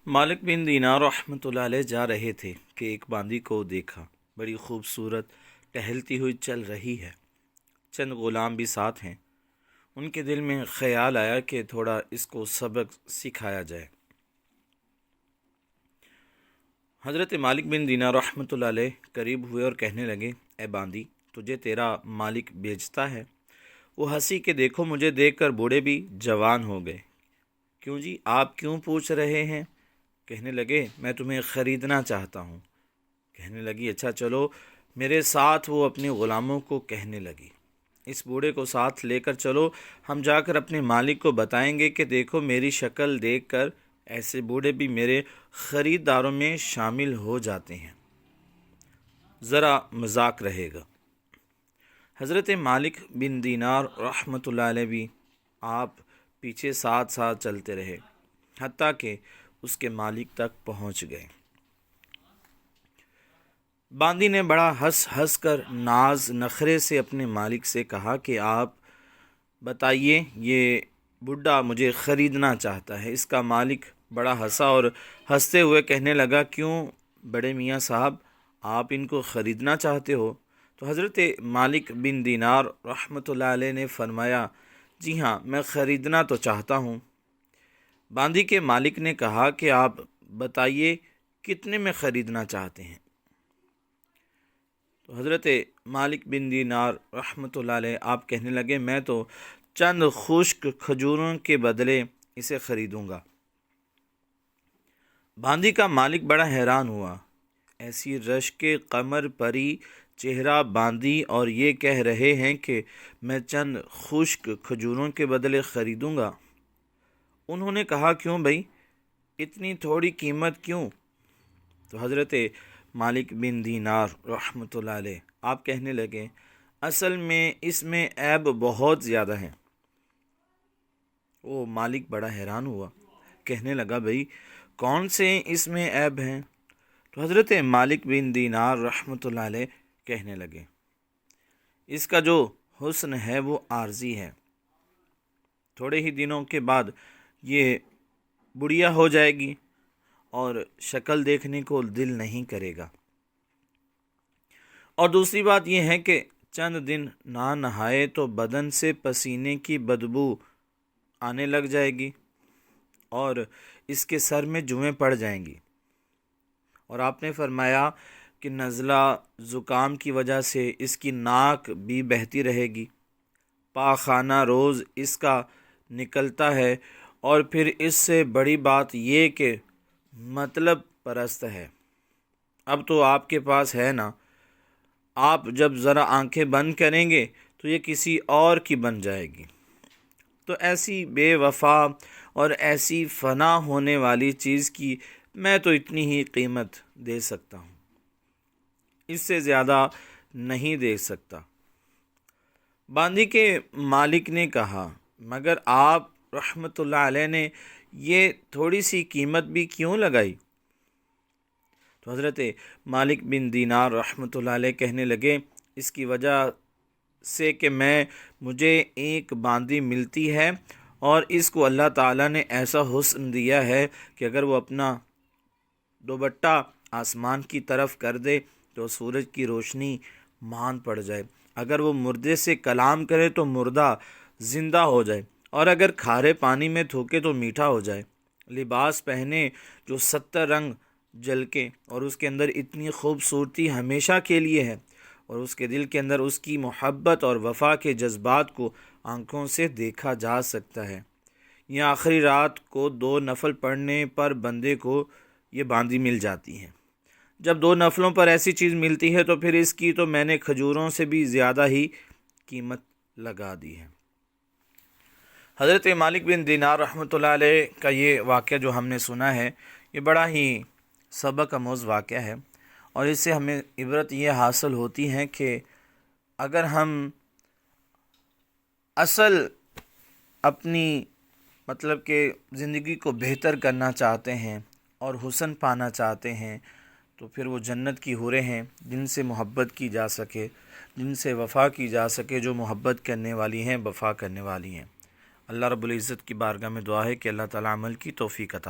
مالک بن دینار رحمۃ اللہ علیہ جا رہے تھے کہ ایک باندی کو دیکھا، بڑی خوبصورت ٹہلتی ہوئی چل رہی ہے، چند غلام بھی ساتھ ہیں۔ ان کے دل میں خیال آیا کہ تھوڑا اس کو سبق سکھایا جائے۔ حضرت مالک بن دینار رحمۃ اللہ علیہ قریب ہوئے اور کہنے لگے، اے باندی، تجھے تیرا مالک بیچتا ہے؟ وہ ہنسی کہ دیکھو، مجھے دیکھ کر بوڑھے بھی جوان ہو گئے۔ کیوں جی، آپ کیوں پوچھ رہے ہیں؟ کہنے لگے، میں تمہیں خریدنا چاہتا ہوں۔ کہنے لگی، اچھا چلو میرے ساتھ۔ وہ اپنے غلاموں کو کہنے لگی، اس بوڑھے کو ساتھ لے کر چلو، ہم جا کر اپنے مالک کو بتائیں گے کہ دیکھو، میری شکل دیکھ کر ایسے بوڑھے بھی میرے خریداروں میں شامل ہو جاتے ہیں، ذرا مذاق رہے گا۔ حضرت مالک بن دینار رحمۃ اللہ علیہ بھی آپ پیچھے ساتھ ساتھ چلتے رہے، حتیٰ کہ اس کے مالک تک پہنچ گئے۔ باندی نے بڑا ہنس ہنس کر ناز نخرے سے اپنے مالک سے کہا کہ آپ بتائیے، یہ بڈھا مجھے خریدنا چاہتا ہے۔ اس کا مالک بڑا ہنسا اور ہنستے ہوئے کہنے لگا، کیوں بڑے میاں صاحب، آپ ان کو خریدنا چاہتے ہو؟ تو حضرت مالک بن دینار رحمۃ اللہ علیہ نے فرمایا، جی ہاں، میں خریدنا تو چاہتا ہوں۔ باندی کے مالک نے کہا کہ آپ بتائیے کتنے میں خریدنا چاہتے ہیں؟ تو حضرت مالک بن دینار رحمۃ اللہ علیہ آپ کہنے لگے، میں تو چند خشک کھجوروں کے بدلے اسے خریدوں گا۔ باندی کا مالک بڑا حیران ہوا، ایسی رشک قمر پری چہرہ باندی اور یہ کہہ رہے ہیں کہ میں چند خشک کھجوروں کے بدلے خریدوں گا۔ انہوں نے کہا، کیوں بھائی، اتنی تھوڑی قیمت کیوں؟ تو حضرت مالک بن دینار رحمۃ اللہ علیہ آپ کہنے لگے، اصل میں اس میں عیب بہت زیادہ ہیں۔ وہ مالک بڑا حیران ہوا، کہنے لگا، بھائی کون سے اس میں عیب ہیں؟ تو حضرت مالک بن دینار رحمۃ اللہ علیہ کہنے لگے، اس کا جو حسن ہے وہ عارضی ہے، تھوڑے ہی دنوں کے بعد یہ بڑھیا ہو جائے گی اور شکل دیکھنے کو دل نہیں کرے گا۔ اور دوسری بات یہ ہے کہ چند دن نہ نہائے تو بدن سے پسینے کی بدبو آنے لگ جائے گی اور اس کے سر میں جوئیں پڑ جائیں گی، اور آپ نے فرمایا کہ نزلہ زکام کی وجہ سے اس کی ناک بھی بہتی رہے گی، پاخانہ روز اس کا نکلتا ہے، اور پھر اس سے بڑی بات یہ کہ مطلب پرست ہے۔ اب تو آپ کے پاس ہے نا، آپ جب ذرا آنکھیں بند کریں گے تو یہ کسی اور کی بن جائے گی۔ تو ایسی بے وفا اور ایسی فنا ہونے والی چیز کی میں تو اتنی ہی قیمت دے سکتا ہوں، اس سے زیادہ نہیں دے سکتا۔ باندی کے مالک نے کہا، مگر آپ رحمۃ اللہ علیہ نے یہ تھوڑی سی قیمت بھی کیوں لگائی؟ تو حضرت مالک بن دینار رحمۃ اللہ علیہ کہنے لگے، اس کی وجہ سے کہ مجھے ایک باندی ملتی ہے اور اس کو اللہ تعالیٰ نے ایسا حسن دیا ہے کہ اگر وہ اپنا دوپٹہ آسمان کی طرف کر دے تو سورج کی روشنی مان پڑ جائے، اگر وہ مردے سے کلام کرے تو مردہ زندہ ہو جائے، اور اگر کھارے پانی میں تھوکے تو میٹھا ہو جائے، لباس پہنے جو 70 رنگ جھلکے، اور اس کے اندر اتنی خوبصورتی ہمیشہ کے لیے ہے، اور اس کے دل کے اندر اس کی محبت اور وفا کے جذبات کو آنکھوں سے دیکھا جا سکتا ہے۔ یہ آخری رات کو 2 نفل پڑھنے پر بندے کو یہ باندی مل جاتی ہے۔ جب 2 نفلوں پر ایسی چیز ملتی ہے تو پھر اس کی تو میں نے کھجوروں سے بھی زیادہ ہی قیمت لگا دی ہے۔ حضرت مالک بن دینار رحمۃ اللہ علیہ کا یہ واقعہ جو ہم نے سنا ہے، یہ بڑا ہی سبق آموز واقعہ ہے، اور اس سے ہمیں عبرت یہ حاصل ہوتی ہے کہ اگر ہم اصل اپنی مطلب کہ زندگی کو بہتر کرنا چاہتے ہیں اور حسن پانا چاہتے ہیں، تو پھر وہ جنت کی حوریں ہیں جن سے محبت کی جا سکے، جن سے وفا کی جا سکے، جو محبت کرنے والی ہیں، وفا کرنے والی ہیں۔ اللہ رب العزت کی بارگاہ میں دعا ہے کہ اللہ تعالیٰ عمل کی توفیق عطا